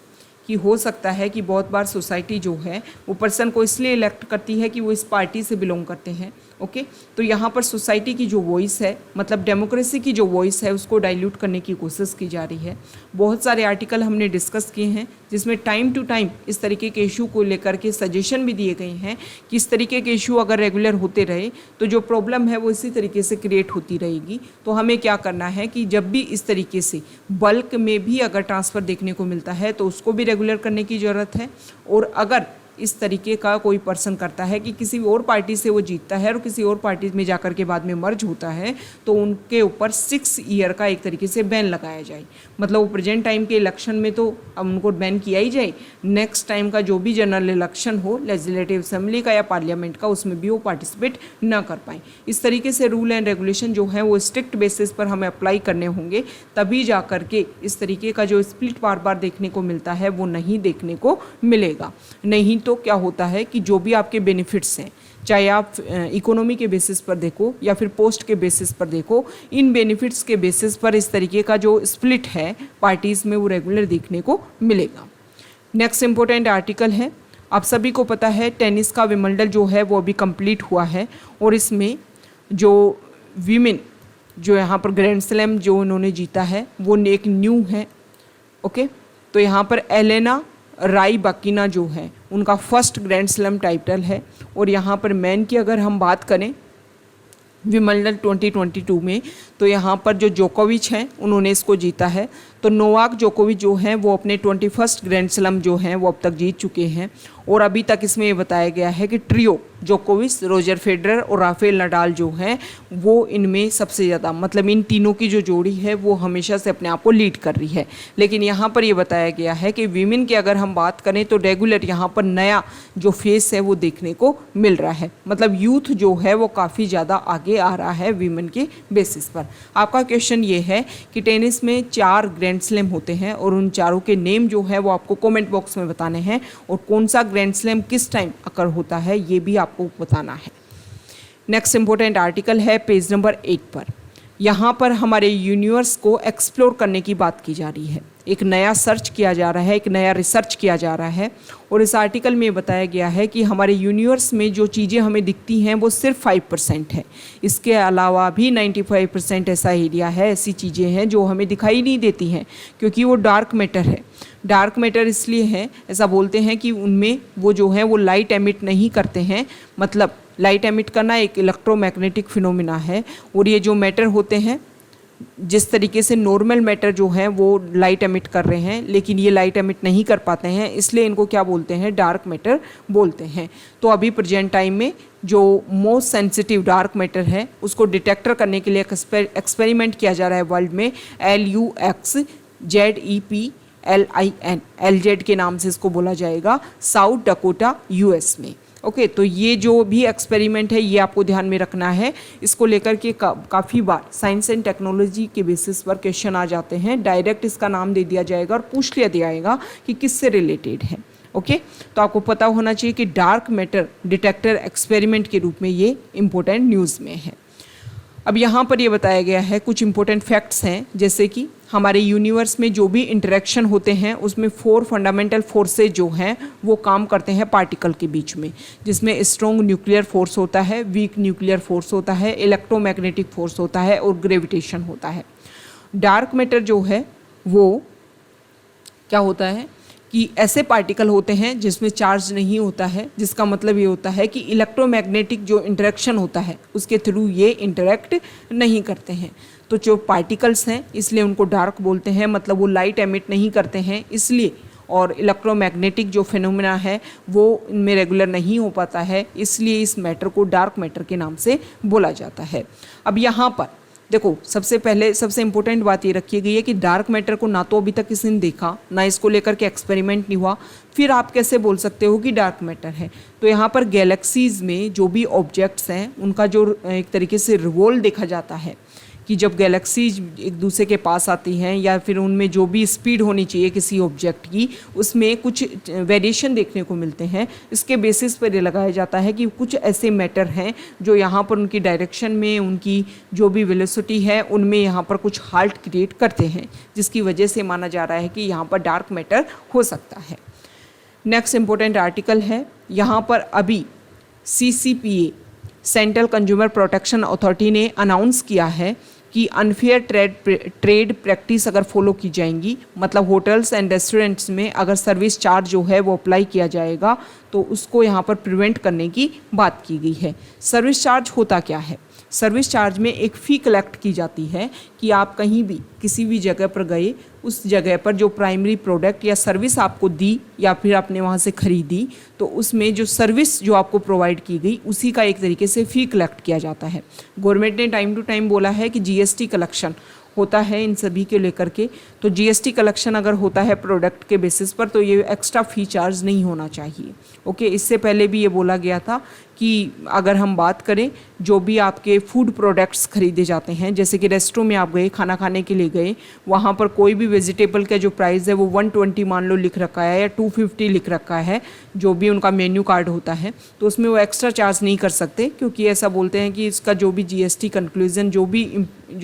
कि हो सकता है कि बहुत बार सोसाइटी जो है वो पर्सन को इसलिए इलेक्ट करती है कि वो इस पार्टी से बिलोंग करते हैं। ओके, तो यहाँ पर सोसाइटी की जो वॉइस है, मतलब डेमोक्रेसी की जो वॉइस है, उसको डाइल्यूट करने की कोशिश की जा रही है। बहुत सारे आर्टिकल हमने डिस्कस किए हैं जिसमें टाइम टू टाइम इस तरीके के इशू को लेकर के सजेशन भी दिए गए हैं कि इस तरीके के इशू अगर रेगुलर होते रहे तो जो प्रॉब्लम है वो इसी तरीके से क्रिएट होती रहेगी। तो हमें क्या करना है कि जब भी इस तरीके से बल्क में भी अगर ट्रांसफ़र देखने को मिलता है तो उसको भी रेगुलर करने की ज़रूरत है। और अगर इस तरीके का कोई पर्सन करता है कि किसी और पार्टी से वो जीतता है और किसी और पार्टी में जाकर के बाद में मर्ज होता है तो उनके ऊपर 6 ईयर का एक तरीके से बैन लगाया जाए। मतलब वो प्रेजेंट टाइम के इलेक्शन में तो अब उनको बैन किया ही जाए, नेक्स्ट टाइम का जो भी जनरल इलेक्शन हो लेजिस्लेटिव असेंबली का या पार्लियामेंट का, उसमें भी वो पार्टिसिपेट ना कर पाएँ। इस तरीके से रूल एंड रेगुलेशन जो है वो स्ट्रिक्ट बेसिस पर हमें अप्लाई करने होंगे, तभी जा करके इस तरीके का जो स्प्लिट बार बार देखने को मिलता है वो नहीं देखने को मिलेगा। नहीं तो क्या होता है कि जो भी आपके बेनिफिट्स हैं, चाहे आप इकोनॉमी के बेसिस पर देखो या फिर पोस्ट के बेसिस पर देखो, इन बेनिफिट्स के बेसिस पर इस तरीके का जो स्प्लिट है पार्टीज़ में वो रेगुलर देखने को मिलेगा। नेक्स्ट इंपॉर्टेंट आर्टिकल है, आप सभी को पता है टेनिस का विंबलडन जो है वो अभी कंप्लीट हुआ है और इसमें जो वीमेन जो यहाँ पर ग्रैंड स्लैम जो उन्होंने जीता है वो एक न्यू है। ओके, तो यहाँ पर एलेना राईबाकिना जो है उनका फर्स्ट ग्रैंड स्लैम टाइटल है। और यहाँ पर मैन की अगर हम बात करें विंबलडन 2022 में, तो यहाँ पर जो जोकोविच हैं उन्होंने इसको जीता है। तो नोवाक जोकोविच जो हैं वो अपने 21st ग्रैंड स्लैम जो हैं वो अब तक जीत चुके हैं। और अभी तक इसमें ये बताया गया है कि ट्रियो जोकोविच, रोजर फेडरर और राफेल नडाल जो हैं वो इनमें सबसे ज़्यादा, मतलब इन तीनों की जो जोड़ी है वो हमेशा से अपने आप को लीड कर रही है। लेकिन यहाँ पर ये बताया गया है कि वीमेन की अगर हम बात करें तो रेगुलर यहाँ पर नया जो फेस है वो देखने को मिल रहा है, मतलब यूथ जो है वो काफ़ी ज़्यादा आगे आ रहा है वीमेन के बेसिस पर। आपका क्वेश्चन ये है कि टेनिस में 4 ग्रैंड स्लैम होते हैं और उन चारों के नेम जो है वो आपको कमेंट बॉक्स में बताने हैं, और कौन सा ग्रैंड स्लैम किस टाइम अकर होता है ये भी आपको बताना है। नेक्स्ट इंपॉर्टेंट आर्टिकल है पेज नंबर 8 पर। यहाँ पर हमारे यूनिवर्स को एक्सप्लोर करने की बात की जा रही है, एक नया सर्च किया जा रहा है, एक नया रिसर्च किया जा रहा है। और इस आर्टिकल में बताया गया है कि हमारे यूनिवर्स में जो चीज़ें हमें दिखती हैं वो सिर्फ 5% है, इसके अलावा भी 95% ऐसा एरिया है, ऐसी चीज़ें हैं जो हमें दिखाई नहीं देती हैं, क्योंकि वो डार्क मैटर है। डार्क मैटर इसलिए है, ऐसा बोलते हैं कि उनमें वो जो है वो लाइट एमिट नहीं करते हैं, मतलब लाइट एमिट करना एक इलेक्ट्रोमैग्नेटिक फिनोमिना है। और ये जो मैटर होते हैं, जिस तरीके से नॉर्मल मैटर जो है वो लाइट एमिट कर रहे हैं, लेकिन ये लाइट एमिट नहीं कर पाते हैं, इसलिए इनको क्या बोलते हैं, डार्क मैटर बोलते हैं। तो अभी प्रेजेंट टाइम में जो मोस्ट सेंसिटिव डार्क मैटर है उसको डिटेक्टर करने के लिए एक्सपेरिमेंट किया जा रहा है वर्ल्ड में, LUXZEPLIN, LZ के नाम से इसको बोला जाएगा, साउथ डकोटा US में। ओके, तो ये जो भी एक्सपेरिमेंट है ये आपको ध्यान में रखना है। इसको लेकर के काफ़ी बार साइंस एंड टेक्नोलॉजी के बेसिस पर क्वेश्चन आ जाते हैं, डायरेक्ट इसका नाम दे दिया जाएगा और पूछ लिया जाएगा कि किससे रिलेटेड है। ओके, तो आपको पता होना चाहिए कि डार्क मैटर डिटेक्टर एक्सपेरिमेंट के रूप में ये इम्पोर्टेंट न्यूज़ में है। अब यहाँ पर ये बताया गया है कुछ इंपॉर्टेंट फैक्ट्स हैं, जैसे कि हमारे यूनिवर्स में जो भी इंटरेक्शन होते हैं उसमें 4 फंडामेंटल फोर्सेज जो हैं वो काम करते हैं पार्टिकल के बीच में, जिसमें स्ट्रॉन्ग न्यूक्लियर फोर्स होता है, वीक न्यूक्लियर फोर्स होता है, इलेक्ट्रोमैग्नेटिक फोर्स होता है और ग्रेविटेशन होता है। डार्क मैटर जो है वो क्या होता है कि ऐसे पार्टिकल होते हैं जिसमें चार्ज नहीं होता है, जिसका मतलब ये होता है कि इलेक्ट्रोमैग्नेटिक जो इंटरेक्शन होता है उसके थ्रू ये इंटरेक्ट नहीं करते हैं। तो जो पार्टिकल्स हैं इसलिए उनको डार्क बोलते हैं, मतलब वो लाइट एमिट नहीं करते हैं इसलिए, और इलेक्ट्रोमैग्नेटिक जो फिनोमेना है वो इनमें रेगुलर नहीं हो पाता है, इसलिए इस मैटर को डार्क मैटर के नाम से बोला जाता है। अब यहाँ पर देखो, सबसे पहले सबसे इंपॉर्टेंट बात ये रखी गई है कि डार्क मैटर को ना तो अभी तक किसी ने देखा, ना इसको लेकर के एक्सपेरिमेंट नहीं हुआ, फिर आप कैसे बोल सकते हो कि डार्क मैटर है। तो यहाँ पर गैलेक्सीज़ में जो भी ऑब्जेक्ट्स हैं उनका जो एक तरीके से रिवॉल्व देखा जाता है कि जब गैलेक्सीज एक दूसरे के पास आती हैं या फिर उनमें जो भी स्पीड होनी चाहिए किसी ऑब्जेक्ट की उसमें कुछ वेरिएशन देखने को मिलते हैं। इसके बेसिस पर ये लगाया जाता है कि कुछ ऐसे मैटर हैं जो यहाँ पर उनकी डायरेक्शन में, उनकी जो भी वेलोसिटी है उनमें यहाँ पर कुछ हाल्ट क्रिएट करते हैं, जिसकी वजह से माना जा रहा है कि यहाँ पर डार्क मैटर हो सकता है। नेक्स्ट इम्पोर्टेंट आर्टिकल है, यहाँ पर अभी CCPA central consumer protection authority ने अनाउंस किया है कि अनफेयर ट्रेड प्रैक्टिस अगर फॉलो की जाएंगी, मतलब होटल्स एंड रेस्टोरेंट्स में अगर सर्विस चार्ज जो है वो अप्लाई किया जाएगा तो उसको यहाँ पर प्रिवेंट करने की बात की गई है। सर्विस चार्ज होता क्या है? सर्विस चार्ज में एक फ़ी कलेक्ट की जाती है कि आप कहीं भी किसी भी जगह पर गए, उस जगह पर जो प्राइमरी प्रोडक्ट या सर्विस आपको दी या फिर आपने वहाँ से ख़रीदी, तो उसमें जो सर्विस जो आपको प्रोवाइड की गई उसी का एक तरीके से फ़ी कलेक्ट किया जाता है। गवर्नमेंट ने टाइम टू टाइम बोला है कि GST कलेक्शन होता है इन सभी के लेकर के, तो GST कलेक्शन अगर होता है प्रोडक्ट के बेसिस पर तो ये एक्स्ट्रा फ़ी चार्ज नहीं होना चाहिए। ओके, इससे पहले भी ये बोला गया था कि अगर हम बात करें जो भी आपके फूड प्रोडक्ट्स खरीदे जाते हैं, जैसे कि रेस्टोरेंट में आप गए, खाना खाने के लिए गए, वहाँ पर कोई भी वेजिटेबल का जो प्राइस है वो 120 मान लो लिख रखा है या 250 लिख रखा है, जो भी उनका मेन्यू कार्ड होता है, तो उसमें वो एक्स्ट्रा चार्ज नहीं कर सकते, क्योंकि ऐसा बोलते हैं कि इसका जो भी GST कंक्लूजन जो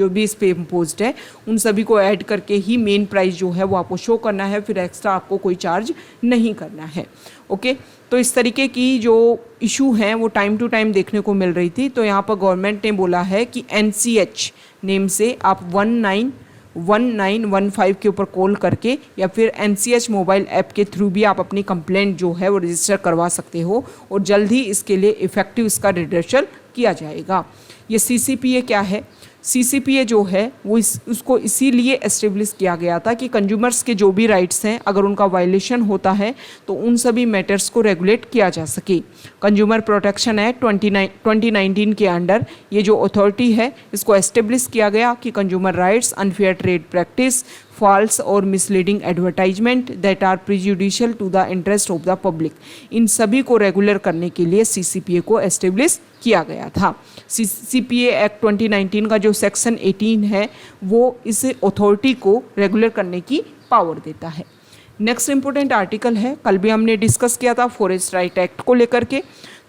भी इस पे इम्पोज्ड है उन सभी को ऐड करके ही मेन प्राइस जो है वो आपको शो करना है, फिर एक्स्ट्रा आपको कोई चार्ज नहीं करना है। ओके, तो इस तरीके की जो इशू हैं वो टाइम टू टाइम देखने को मिल रही थी। तो यहाँ पर गवर्नमेंट ने बोला है कि NCH नेम से आप 1915 के ऊपर कॉल करके या फिर NCH मोबाइल ऐप के थ्रू भी आप अपनी कंप्लेंट जो है वो रजिस्टर करवा सकते हो और जल्द ही इसके लिए इफेक्टिव इसका रिडर्सल किया जाएगा। ये CCPA क्या है? CCPA जो है वो उसको इसीलिए एस्टेब्लिश किया गया था कि कंज्यूमर्स के जो भी राइट्स हैं अगर उनका वायलेशन होता है तो उन सभी मैटर्स को रेगुलेट किया जा सके। कंज्यूमर प्रोटेक्शन एक्ट 2019 के अंडर ये जो अथॉरिटी है इसको एस्टेब्लिश किया गया कि consumer rights, unfair trade practice, false और misleading advertisement that are prejudicial to the interest of the public, इन सभी को रेगुलर करने के लिए CCPA को एस्टेब्लिश किया गया था। CCPA एक्ट 2019 का जो सेक्शन 18 है वो इस अथॉरिटी को रेगुलर करने की पावर देता है। नेक्स्ट इंपॉर्टेंट आर्टिकल है, कल भी हमने डिस्कस किया था फॉरेस्ट राइट एक्ट को लेकर के।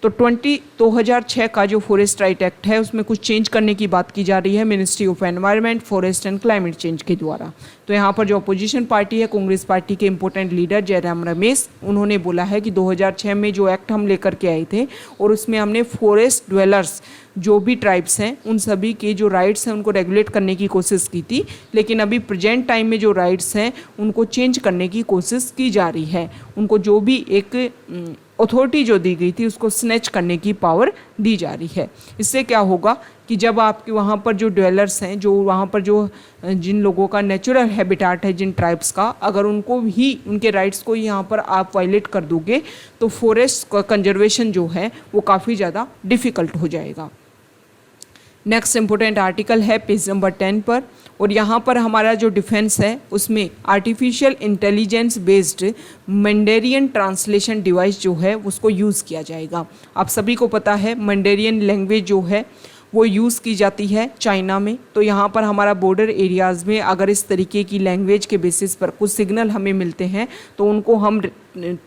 तो 2006 का जो फॉरेस्ट राइट एक्ट है उसमें कुछ चेंज करने की बात की जा रही है ministry of environment, forest and climate change के द्वारा। तो यहाँ पर जो अपोजिशन पार्टी है, कांग्रेस पार्टी के इंपॉर्टेंट लीडर जयराम रमेश, उन्होंने बोला है कि 2006 में जो एक्ट हम लेकर के आए थे और उसमें हमने फॉरेस्ट ड्वेलर्स जो भी ट्राइब्स हैं उन सभी के जो राइट्स हैं उनको रेगुलेट करने की कोशिश की थी, लेकिन अभी प्रेजेंट टाइम में जो राइट्स हैं उनको चेंज करने की कोशिश की जा रही है। उनको जो भी एक अथॉरिटी जो दी गई थी उसको स्नैच करने की पावर दी जा रही है। इससे क्या होगा कि जब आपके वहाँ पर जो ड्वेलर्स हैं, जो वहाँ पर जो जिन लोगों का नेचुरल हैबिटाट है, जिन ट्राइब्स का, अगर उनको ही उनके राइट्स को यहाँ पर आप वायलेट कर दोगे तो फॉरेस्ट कंजर्वेशन जो है वो काफ़ी ज़्यादा डिफ़िकल्ट हो जाएगा। नेक्स्ट इंपॉर्टेंट आर्टिकल है पेज नंबर 10 पर, और यहाँ पर हमारा जो डिफेंस है उसमें artificial intelligence based mandarin translation device जो है उसको यूज़ किया जाएगा। आप सभी को पता है मैंडेरियन लैंग्वेज जो है वो यूज़ की जाती है चाइना में। तो यहाँ पर हमारा बॉर्डर एरियाज़ में अगर इस तरीके की लैंग्वेज के बेसिस पर कुछ सिग्नल हमें मिलते हैं तो उनको हम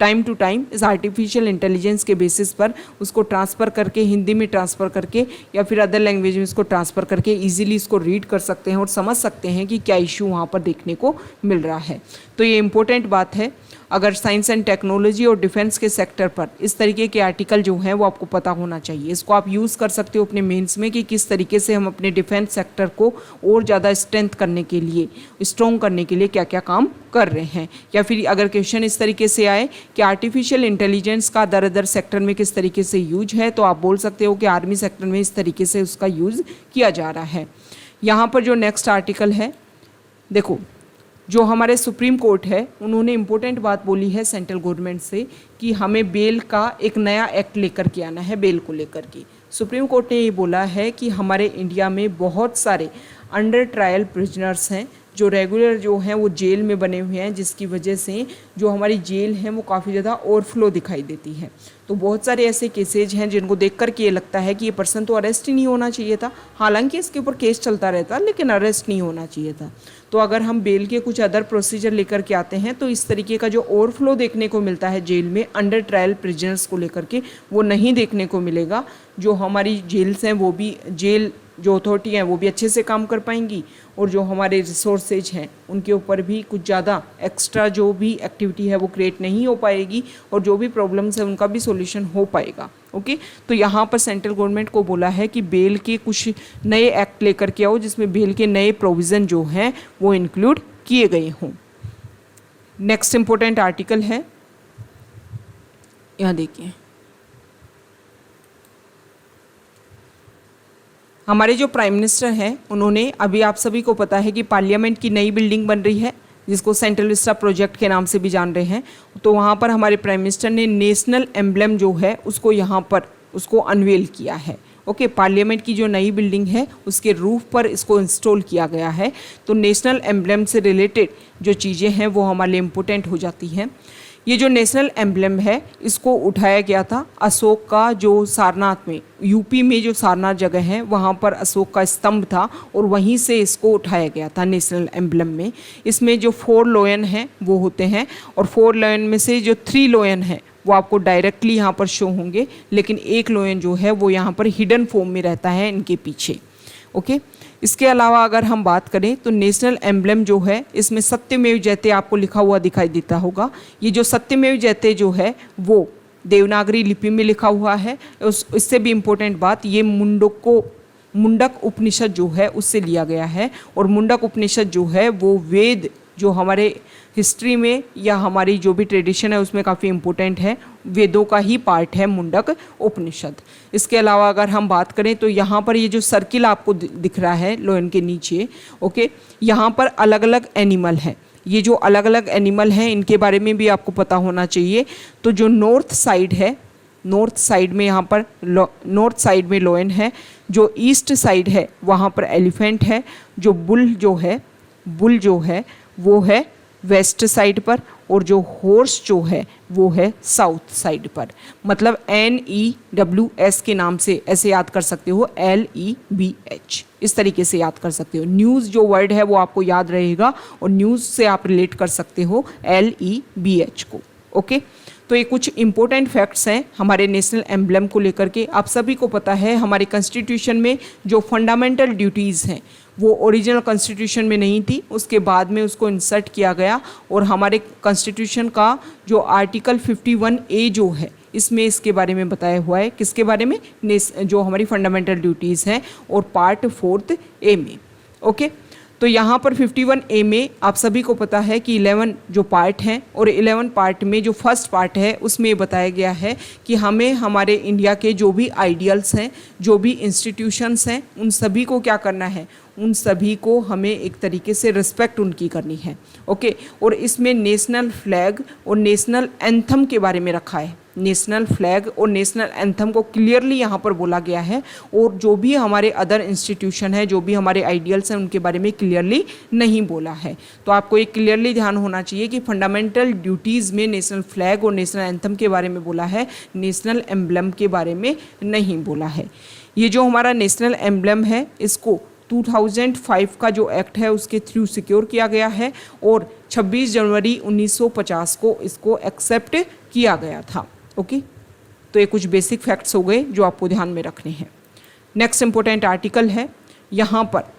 टाइम टू टाइम इस आर्टिफिशियल इंटेलिजेंस के बेसिस पर उसको ट्रांसफ़र करके, हिंदी में ट्रांसफ़र करके या फिर अदर लैंग्वेज में इसको ट्रांसफ़र करके ईजिली इसको रीड कर सकते हैं और समझ सकते हैं कि क्या इशू वहाँ पर देखने को मिल रहा है। तो ये इम्पोर्टेंट बात है। अगर साइंस एंड टेक्नोलॉजी और डिफेंस के सेक्टर पर इस तरीके के आर्टिकल जो हैं वो आपको पता होना चाहिए। इसको आप यूज़ कर सकते हो अपने मेंस में कि किस तरीके से हम अपने डिफेंस सेक्टर को और ज़्यादा स्ट्रेंथ करने के लिए, स्ट्रॉन्ग करने के लिए क्या क्या काम कर रहे हैं। या फिर अगर क्वेश्चन इस तरीके से आए कि आर्टिफिशियल इंटेलिजेंस का अदर अदर सेक्टर में किस तरीके से यूज है, तो आप बोल सकते हो कि आर्मी सेक्टर में इस तरीके से उसका यूज़ किया जा रहा है। यहाँ पर जो नेक्स्ट आर्टिकल है, देखो जो हमारे सुप्रीम कोर्ट है उन्होंने इम्पोर्टेंट बात बोली है सेंट्रल गवर्नमेंट से कि हमें बेल का एक नया एक्ट लेकर के आना है। बेल को लेकर के सुप्रीम कोर्ट ने ये बोला है कि हमारे इंडिया में बहुत सारे अंडर ट्रायल प्रिजनर्स हैं जो रेगुलर जो हैं वो जेल में बने हुए हैं, जिसकी वजह से जो हमारी जेल है वो काफ़ी ज़्यादा ओवरफ्लो दिखाई देती है। तो बहुत सारे ऐसे केसेज हैं जिनको देख कर के ये लगता है कि ये पर्सन तो अरेस्ट ही नहीं होना चाहिए था, हालांकि इसके ऊपर केस चलता रहता लेकिन अरेस्ट नहीं होना चाहिए था। तो अगर हम बेल के कुछ अदर प्रोसीजर लेकर के आते हैं तो इस तरीके का जो ओवरफ्लो देखने को मिलता है जेल में अंडर ट्रायल प्रिजनर्स को लेकर के, वो नहीं देखने को मिलेगा। जो हमारी जेल्स हैं वो भी, जेल जो अथॉरिटी हैं वो भी अच्छे से काम कर पाएंगी और जो हमारे रिसोर्सेज हैं उनके ऊपर भी कुछ ज़्यादा एक्स्ट्रा जो भी एक्टिविटी है वो क्रिएट नहीं हो पाएगी और जो भी प्रॉब्लम्स है उनका भी सॉल्यूशन हो पाएगा। ओके, तो यहाँ पर सेंट्रल गवर्नमेंट को बोला है कि बेल के कुछ नए एक्ट लेकर के आओ जिसमें बेल के नए प्रोविज़न जो हैं वो इंक्लूड किए गए हों। नेक्स्ट इम्पोर्टेंट आर्टिकल है, यहाँ देखिए, हमारे जो प्राइम मिनिस्टर हैं उन्होंने, अभी आप सभी को पता है कि पार्लियामेंट की नई बिल्डिंग बन रही है जिसको सेंट्रल विस्टा प्रोजेक्ट के नाम से भी जान रहे हैं। तो वहाँ पर हमारे प्राइम मिनिस्टर ने नेशनल एम्ब्लेम जो है उसको यहाँ पर उसको अनवेल किया है। ओके, पार्लियामेंट की जो नई बिल्डिंग है उसके रूफ पर इसको इंस्टॉल किया गया है। तो नेशनल एम्ब्लेम से रिलेटेड जो चीज़ें हैं वो हमारे लिए इम्पोर्टेंट हो जाती हैं। ये जो नेशनल एम्ब्लेम है इसको उठाया गया था अशोक का, जो सारनाथ में, यूपी में जो सारनाथ जगह है वहाँ पर अशोक का स्तंभ था और वहीं से इसको उठाया गया था नेशनल एम्ब्लेम में। इसमें जो 4 लॉयन हैं वो होते हैं और 4 लॉयन में से जो 3 लॉयन हैं वो आपको डायरेक्टली यहाँ पर शो होंगे, लेकिन एक लॉयन जो है वो यहाँ पर हिडन फॉर्म में रहता है इनके पीछे। ओके, इसके अलावा अगर हम बात करें तो नेशनल एम्ब्लेम जो है इसमें सत्यमेव जयते आपको लिखा हुआ दिखाई देता होगा। ये जो सत्यमेव जयते जो है वो देवनागरी लिपि में लिखा हुआ है। इससे भी इम्पोर्टेंट बात, ये मुंडक उपनिषद जो है उससे लिया गया है, और मुंडक उपनिषद जो है वो वेद जो हमारे हिस्ट्री में या हमारी जो भी ट्रेडिशन है उसमें काफ़ी इम्पोर्टेंट है, वेदों का ही पार्ट है मुंडक उपनिषद। इसके अलावा अगर हम बात करें तो यहाँ पर ये जो सर्किल आपको दिख रहा है लोयन के नीचे, ओके, यहाँ पर अलग अलग एनिमल हैं। ये जो अलग अलग एनिमल हैं इनके बारे में भी आपको पता होना चाहिए। तो जो नॉर्थ साइड है, नॉर्थ साइड में यहाँ पर नॉर्थ साइड में लोयन है, जो ईस्ट साइड है वहाँ पर एलिफेंट है, जो बुल जो है वो है वेस्ट साइड पर, और जो हॉर्स जो है वो है साउथ साइड पर। मतलब NEWS के नाम से ऐसे याद कर सकते हो, LEBH इस तरीके से याद कर सकते हो। न्यूज़ जो वर्ड है वो आपको याद रहेगा, और न्यूज़ से आप रिलेट कर सकते हो LEBH को, ओके। तो ये कुछ इंपॉर्टेंट फैक्ट्स हैं हमारे नेशनल एम्बलम को लेकर के। आप सभी को पता है हमारे कॉन्स्टिट्यूशन में जो फंडामेंटल ड्यूटीज़ हैं वो ओरिजिनल कॉन्स्टिट्यूशन में नहीं थी, उसके बाद में उसको इंसर्ट किया गया, और हमारे कॉन्स्टिट्यूशन का जो आर्टिकल 51A जो है इसमें इसके बारे में बताया हुआ है। किसके बारे में? जो हमारी फंडामेंटल ड्यूटीज़ हैं, और पार्ट 4A में, ओके। तो यहाँ पर 51A में आप सभी को पता है कि 11 जो पार्ट हैं, और 11 पार्ट में जो फर्स्ट पार्ट है उसमें बताया गया है कि हमें हमारे इंडिया के जो भी आइडियल्स हैं, जो भी इंस्टीट्यूशंस हैं, उन सभी को क्या करना है, उन सभी को हमें एक तरीके से रिस्पेक्ट उनकी करनी है, ओके। और इसमें नेशनल फ्लैग और नेशनल एंथम के बारे में रखा है। नेशनल फ्लैग और नेशनल एंथम को क्लियरली यहाँ पर बोला गया है, और जो भी हमारे अदर इंस्टीट्यूशन है, जो भी हमारे आइडियल्स हैं, उनके बारे में क्लियरली नहीं बोला है। तो आपको एक क्लियरली ध्यान होना चाहिए कि फंडामेंटल ड्यूटीज़ में नेशनल फ्लैग और नेशनल एंथम के बारे में बोला है, नेशनल एम्बलम के बारे में नहीं बोला है। ये जो हमारा नेशनल एम्बलम है इसको 2005 का जो एक्ट है उसके थ्रू सिक्योर किया गया है, और 26 जनवरी 1950 को इसको एक्सेप्ट किया गया था, ओके। तो ये कुछ बेसिक फैक्ट्स हो गए जो आपको ध्यान में रखने हैं। नेक्स्ट इंपॉर्टेंट आर्टिकल है, यहाँ पर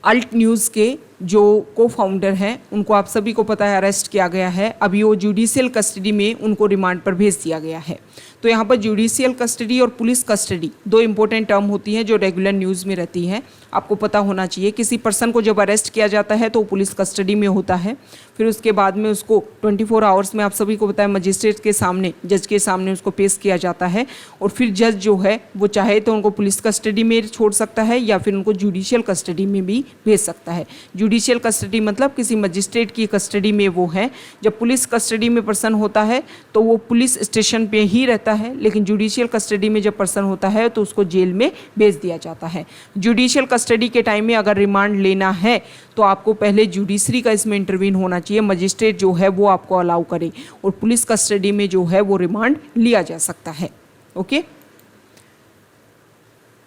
अल्ट न्यूज़ के जो को फाउंडर हैं उनको आप सभी को पता है अरेस्ट किया गया है। अभी वो जुडिशियल कस्टडी में उनको रिमांड पर भेज दिया गया है। तो यहाँ पर जुडिशियल कस्टडी और पुलिस कस्टडी दो इंपॉर्टेंट टर्म होती हैं जो रेगुलर न्यूज़ में रहती हैं, आपको पता होना चाहिए। किसी पर्सन को जब अरेस्ट किया जाता है तो पुलिस कस्टडी में होता है, फिर उसके बाद में उसको 24 आवर्स में आप सभी को पता है मजिस्ट्रेट के सामने, जज के सामने उसको पेश किया जाता है, और फिर जज जो है वो चाहे तो उनको पुलिस कस्टडी में छोड़ सकता है या फिर उनको जुडिशियल कस्टडी में भी भेज सकता है। जुडिशियल कस्टडी मतलब किसी मजिस्ट्रेट की कस्टडी में वो है। जब पुलिस कस्टडी में पर्सन होता है तो वो पुलिस स्टेशन पे ही रहता है, लेकिन जुडिशियल कस्टडी में जब पर्सन होता है तो उसको जेल में भेज दिया जाता है। जुडिशियल कस्टडी के टाइम में अगर रिमांड लेना है तो आपको पहले जुडिशरी का इसमें इंटरवीन होना चाहिए, मजिस्ट्रेट जो है वो आपको अलाउ करे, और पुलिस कस्टडी में जो है वो रिमांड लिया जा सकता है, ओके।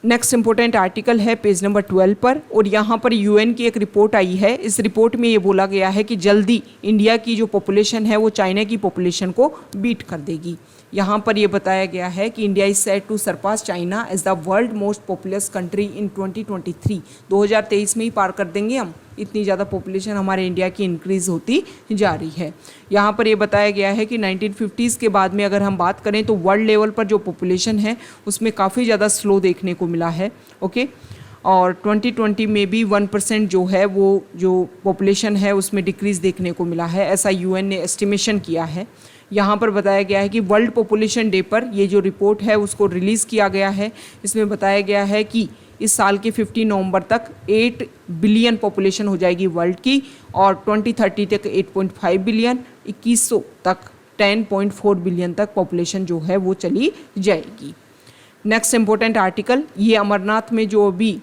नेक्स्ट इंपॉर्टेंट आर्टिकल है पेज नंबर 12 पर, और यहाँ पर यूएन की एक रिपोर्ट आई है। इस रिपोर्ट में ये बोला गया है कि जल्दी इंडिया की जो पॉपुलेशन है वो चाइना की पॉपुलेशन को बीट कर देगी। यहाँ पर ये बताया गया है कि India is set to surpass China as the world most populous country in 2023। 2023 में ही पार कर देंगे हम, इतनी ज़्यादा पॉपुलेशन हमारे इंडिया की इंक्रीज़ होती जा रही है। यहाँ पर ये बताया गया है कि 1950s के बाद में अगर हम बात करें तो वर्ल्ड लेवल पर जो पॉपुलेशन है उसमें काफ़ी ज़्यादा स्लो देखने को मिला है, ओके। और 2020 में भी 1% जो है वो जो पॉपुलेशन है उसमें डिक्रीज़ देखने को मिला है, ऐसा यूएन ने एस्टिमेशन किया है। यहाँ पर बताया गया है कि वर्ल्ड पॉपुलेशन डे पर ये जो रिपोर्ट है उसको रिलीज़ किया गया है। इसमें बताया गया है कि इस साल के 15 नवंबर तक 8 बिलियन पॉपुलेशन हो जाएगी वर्ल्ड की, और 2030 तक 8.5 बिलियन, 2100 तक 10.4 बिलियन तक पॉपुलेशन जो है वो चली जाएगी। नेक्स्ट इंपॉर्टेंट आर्टिकल, ये अमरनाथ में जो अभी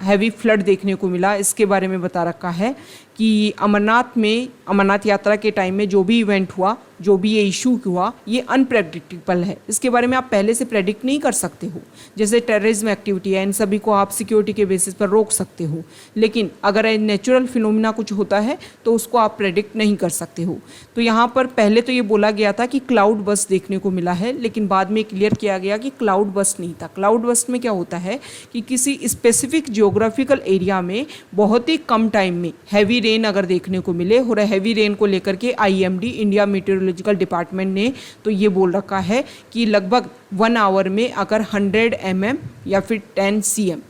हैवी फ्लड देखने को मिला इसके बारे में बता रखा है कि अमरनाथ यात्रा के टाइम में जो भी इवेंट हुआ, जो भी ये इशू हुआ, ये अनप्रेडिक्टेबल है। इसके बारे में आप पहले से प्रेडिक्ट नहीं कर सकते हो। जैसे टेररिज्म एक्टिविटी है, इन सभी को आप सिक्योरिटी के बेसिस पर रोक सकते हो, लेकिन अगर नेचुरल फिनोमिना कुछ होता है तो उसको आप प्रेडिक्ट नहीं कर सकते हो। तो यहाँ पर पहले तो ये बोला गया था कि क्लाउड बस्ट देखने को मिला है, लेकिन बाद में क्लियर किया गया कि क्लाउड बस्ट नहीं था। क्लाउड बस्ट में क्या होता है कि किसी स्पेसिफिक जियोग्राफिकल एरिया में बहुत ही कम टाइम में हैवी रेन अगर देखने को मिले, और हैवी रेन को लेकर के IMD इंडिया मीटेरोलॉजिकल डिपार्टमेंट ने तो ये बोल रखा है कि लगभग 1 आवर में अगर 100 mm या फिर 10 cm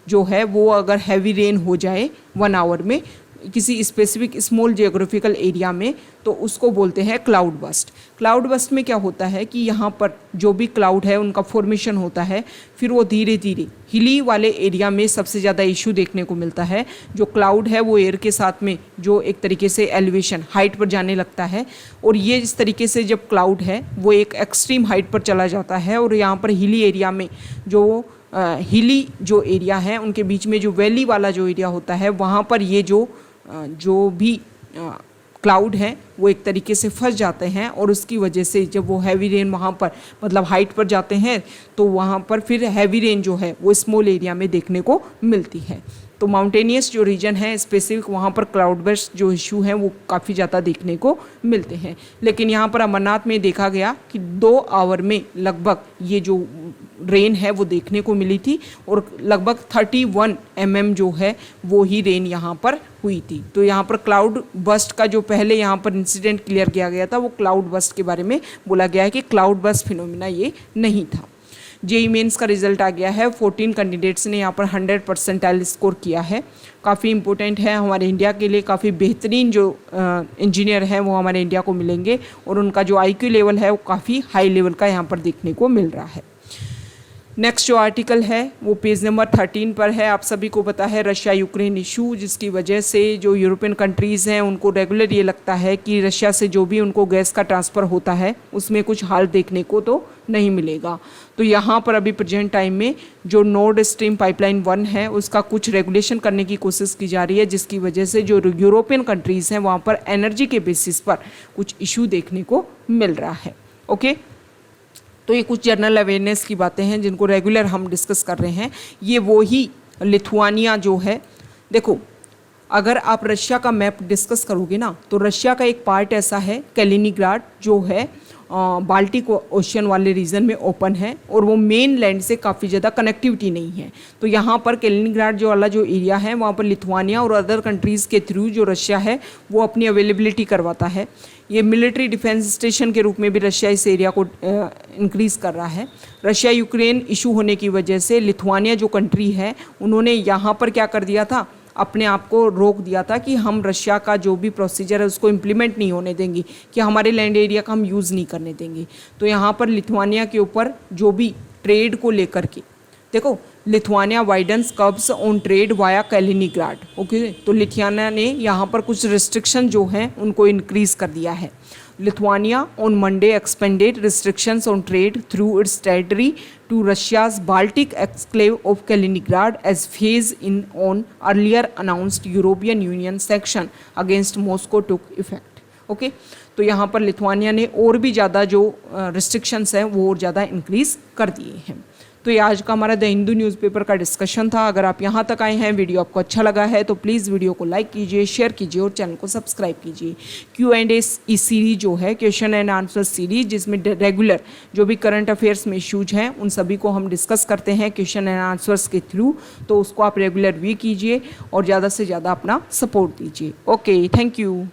जो है वो अगर हैवी रेन हो जाए 1 आवर में किसी स्पेसिफिक स्मॉल जियोग्राफिकल एरिया में, तो उसको बोलते हैं क्लाउड बस्ट। क्लाउड बस्ट में क्या होता है कि यहाँ पर जो भी क्लाउड है उनका फॉर्मेशन होता है, फिर वो धीरे धीरे हिली वाले एरिया में सबसे ज़्यादा इशू देखने को मिलता है। जो क्लाउड है वो एयर के साथ में जो एक तरीके से एलिवेशन हाइट पर जाने लगता है, और ये इस तरीके से जब क्लाउड है वो एक एक्सट्रीम हाइट पर चला जाता है, और यहाँ पर हिली एरिया में जो हिली जो एरिया है उनके बीच में जो वैली वाला जो एरिया होता है वहाँ पर ये जो भी क्लाउड है वो एक तरीके से फंस जाते हैं, और उसकी वजह से जब वो हैवी रेन वहाँ पर मतलब हाइट पर जाते हैं तो वहाँ पर फिर हैवी रेन जो है वो स्मॉल एरिया में देखने को मिलती है। तो माउंटेनियस जो रीजन है स्पेसिफिक वहाँ पर क्लाउड बर्स्ट जो इशू हैं वो काफ़ी ज़्यादा देखने को मिलते हैं। लेकिन यहाँ पर अमरनाथ में देखा गया कि 2 आवर में लगभग ये जो रेन है वो देखने को मिली थी, और लगभग 31 mm जो है वो ही रेन यहाँ पर हुई थी। तो यहाँ पर क्लाउड बस्ट का जो पहले यहाँ पर इंसिडेंट क्लियर किया गया था वो क्लाउड बस्ट के बारे में बोला गया है कि क्लाउड बस्ट फिनोमिना ये नहीं था। जेई मेंस का रिजल्ट आ गया है, 14 कैंडिडेट्स ने यहाँ पर 100% स्कोर किया है। काफ़ी इंपॉर्टेंट है हमारे इंडिया के लिए, काफ़ी बेहतरीन जो इंजीनियर हैं वो हमारे इंडिया को मिलेंगे, और उनका जो IQ लेवल है वो काफ़ी हाई लेवल का यहाँ पर देखने को मिल रहा है। नेक्स्ट जो आर्टिकल है वो पेज नंबर 13 पर है। आप सभी को पता है रशिया यूक्रेन इशू, जिसकी वजह से जो यूरोपियन कंट्रीज़ हैं उनको रेगुलर ये लगता है कि रशिया से जो भी उनको गैस का ट्रांसफ़र होता है उसमें कुछ हाल देखने को तो नहीं मिलेगा। तो यहाँ पर अभी प्रेजेंट टाइम में जो नॉर्ड स्ट्रीम पाइपलाइन 1 है उसका कुछ रेगुलेशन करने की कोशिश की जा रही है, जिसकी वजह से जो यूरोपियन कंट्रीज़ हैं वहाँ पर एनर्जी के बेसिस पर कुछ इशू देखने को मिल रहा है। ओके, तो ये कुछ जनरल अवेयरनेस की बातें हैं जिनको रेगुलर हम डिस्कस कर रहे हैं। ये वो ही लिथुआनिया जो है, देखो अगर आप रशिया का मैप डिस्कस करोगे ना तो रशिया का एक पार्ट ऐसा है कैलिनिंग्राड जो है बाल्टिक ओशियन वाले रीजन में ओपन है, और वो मेन लैंड से काफ़ी ज़्यादा कनेक्टिविटी नहीं है। तो यहाँ पर कैलिनिंग्राड जो वाला जो एरिया है वहाँ पर लिथुआनिया और अदर कंट्रीज़ के थ्रू जो रशिया है वो अपनी अवेलेबिलिटी करवाता है। ये मिलिट्री डिफेंस स्टेशन के रूप में भी रशिया इस एरिया को इंक्रीज़ कर रहा है। रशिया यूक्रेन इशू होने की वजह से लिथुआनिया जो कंट्री है उन्होंने यहाँ पर क्या कर दिया था, अपने आप को रोक दिया था कि हम रशिया का जो भी प्रोसीजर है उसको इम्प्लीमेंट नहीं होने देंगे, कि हमारे लैंड एरिया का हम यूज़ नहीं करने देंगे। तो यहाँ पर लिथुआनिया के ऊपर जो भी ट्रेड को लेकर के, देखो Lithuania widens curbs on trade via Kaliningrad. Okay, तो लिथुआनिया ने यहाँ पर कुछ रिस्ट्रिक्शन जो हैं उनको इंक्रीज़ कर दिया है। Lithuania on Monday expanded restrictions on trade through its territory to Russia's Baltic exclave of Kaliningrad as phase in on earlier announced European Union sanction against Moscow took effect. Okay, तो यहाँ पर Lithuania ने और भी ज़्यादा जो restrictions हैं वो और ज़्यादा इंक्रीज़ कर दिए हैं। तो ये आज का हमारा द हिंदू न्यूज़पेपर का डिस्कशन था। अगर आप यहाँ तक आए हैं, वीडियो आपको अच्छा लगा है तो प्लीज़ वीडियो को लाइक कीजिए, शेयर कीजिए और चैनल को सब्सक्राइब कीजिए। Q&A सीरीज जो है, क्वेश्चन एंड आंसर सीरीज, जिसमें रेगुलर जो भी करंट अफेयर्स में इशूज हैं उन सभी को हम डिस्कस करते हैं क्वेश्चन एंड आंसर्स के थ्रू। तो उसको आप रेगुलर व्यू कीजिए और ज़्यादा से ज़्यादा अपना सपोर्ट दीजिए। Okay, thank you.